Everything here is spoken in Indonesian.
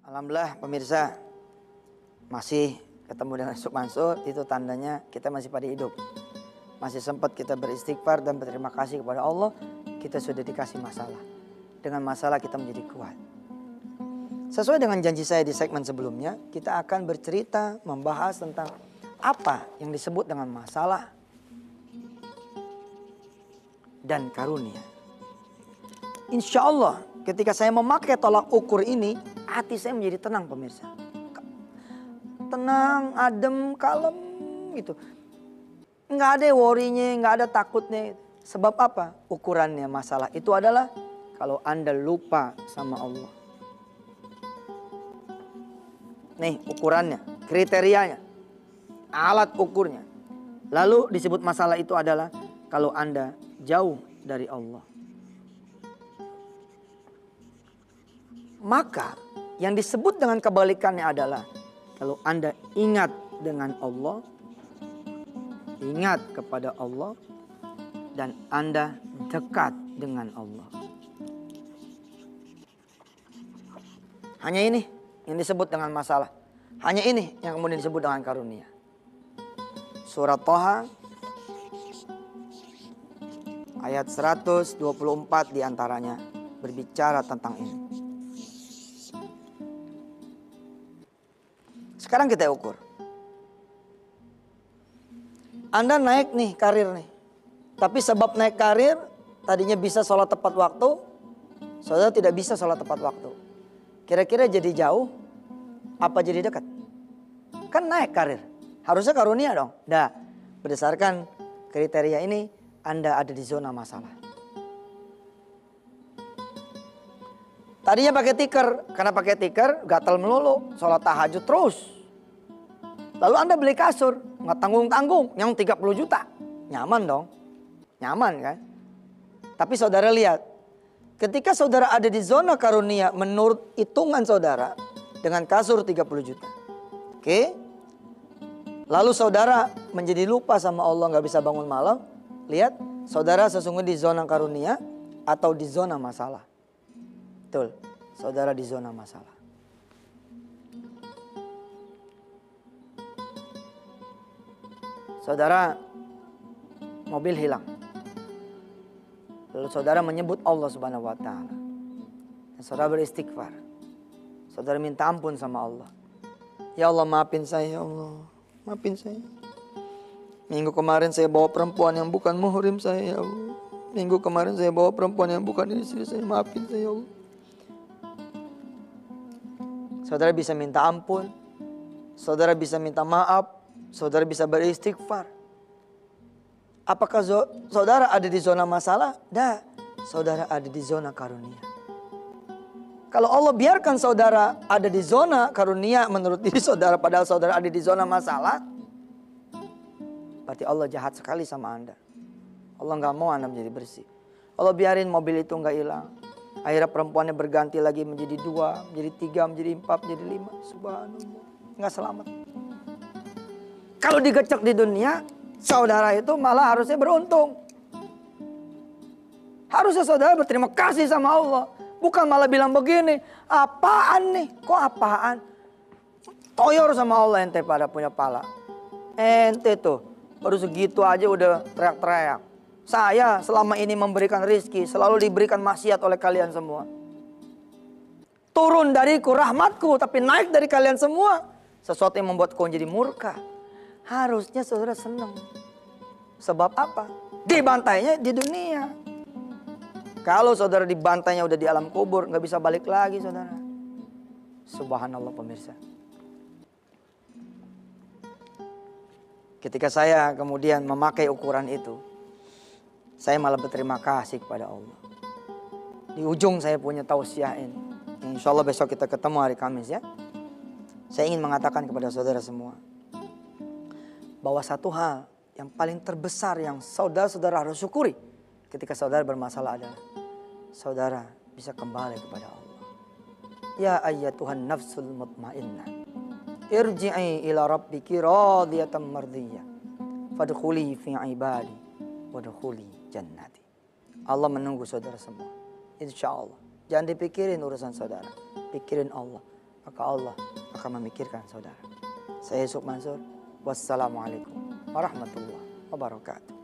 Alhamdulillah pemirsa, masih ketemu dengan Ustaz Mansur, itu tandanya kita masih pada hidup. Masih sempat kita beristighfar dan berterima kasih kepada Allah, kita sudah dikasih masalah. Dengan masalah kita menjadi kuat. Sesuai dengan janji saya di segmen sebelumnya, kita akan bercerita membahas tentang apa yang disebut dengan masalah dan karunia. Insya Allah ketika saya memakai tolak ukur ini, hati saya menjadi tenang pemirsa. Tenang, adem, kalem gitu. Nggak ada worry-nya, nggak ada takutnya. Sebab apa? Ukurannya masalah itu adalah kalau Anda lupa sama Allah. Nih ukurannya, kriterianya, alat ukurnya. Lalu disebut masalah itu adalah kalau Anda jauh dari Allah. Maka yang disebut dengan kebalikannya adalah kalau Anda ingat dengan Allah, ingat kepada Allah, dan Anda dekat dengan Allah. Hanya ini yang disebut dengan masalah. Hanya ini yang kemudian disebut dengan karunia. Surat Thaha ayat 124 diantaranya berbicara tentang ini. Sekarang kita ukur. Anda naik nih karir nih. Tapi sebab naik karir, tadinya bisa sholat tepat waktu, saudara tidak bisa sholat tepat waktu. Kira-kira jadi jauh, apa jadi dekat? Kan naik karir. Harusnya karunia dong. Nah, berdasarkan kriteria ini, Anda ada di zona masalah. Tadinya pakai tikar, karena pakai tikar gatal melulu, sholat tahajud terus. Lalu Anda beli kasur, nggak tanggung-tanggung, yang 30 juta. Nyaman dong, nyaman kan? Tapi saudara lihat, ketika saudara ada di zona karunia menurut hitungan saudara dengan kasur 30 juta. Oke? Lalu saudara menjadi lupa sama Allah, nggak bisa bangun malam. Lihat, saudara sesungguhnya di zona karunia atau di zona masalah. Betul, saudara di zona masalah. Saudara, mobil hilang. Lalu saudara menyebut Allah Subhanahu wa Ta'ala. Dan saudara beristighfar. Saudara minta ampun sama Allah. Ya Allah, maafin saya ya Allah. Maafin saya. Minggu kemarin saya bawa perempuan yang bukan muhrim saya ya Allah. Minggu kemarin saya bawa perempuan yang bukan istri saya. Maafin saya ya Allah. Saudara bisa minta ampun. Saudara bisa minta maaf. Saudara bisa beristighfar. Apakah saudara ada di zona masalah? Dah, saudara ada di zona karunia. Kalau Allah biarkan saudara ada di zona karunia menurut diri saudara, padahal saudara ada di zona masalah, berarti Allah jahat sekali sama Anda. Allah nggak mau Anda menjadi bersih. Allah biarin mobil itu nggak hilang. Akhirnya perempuannya berganti lagi menjadi 2, menjadi 3, menjadi 4, menjadi 5. Subhanallah, nggak selamat. Kalau digecek di dunia, saudara itu malah harusnya beruntung. Harusnya saudara berterima kasih sama Allah. Bukan malah bilang begini, apaan nih? Kok apaan? Toyor sama Allah ente pada punya pala. Ente tuh baru segitu aja udah teriak-teriak. Saya selama ini memberikan rizki, selalu diberikan maksiat oleh kalian semua. Turun dariku rahmatku, tapi naik dari kalian semua. Sesuatu yang membuat kau jadi murka. Harusnya saudara senang. Sebab apa? Dibantainya di dunia. Kalau saudara dibantainya udah di alam kubur, nggak bisa balik lagi saudara. Subhanallah pemirsa. Ketika saya kemudian memakai ukuran itu, saya malah berterima kasih kepada Allah. Di ujung saya punya tausiah ini. Insya Allah besok kita ketemu hari Kamis ya. Saya ingin mengatakan kepada saudara semua, bahwa satu hal yang paling terbesar yang saudara-saudara harus syukuri ketika saudara bermasalah adalah saudara bisa kembali kepada Allah. Ya ayyatuhan nafsul mutmainnah, irji'i ila rabbiki radiyatan mardiyah, fadkhuli fi ibadi wadkhuli jannati. Allah menunggu saudara semua. Insya Allah. Jangan dipikirin urusan saudara, pikirin Allah. maka Allah akan memikirkan saudara. Saya Yusuf Mansur. Wassalamualaikum warahmatullahi wabarakatuh.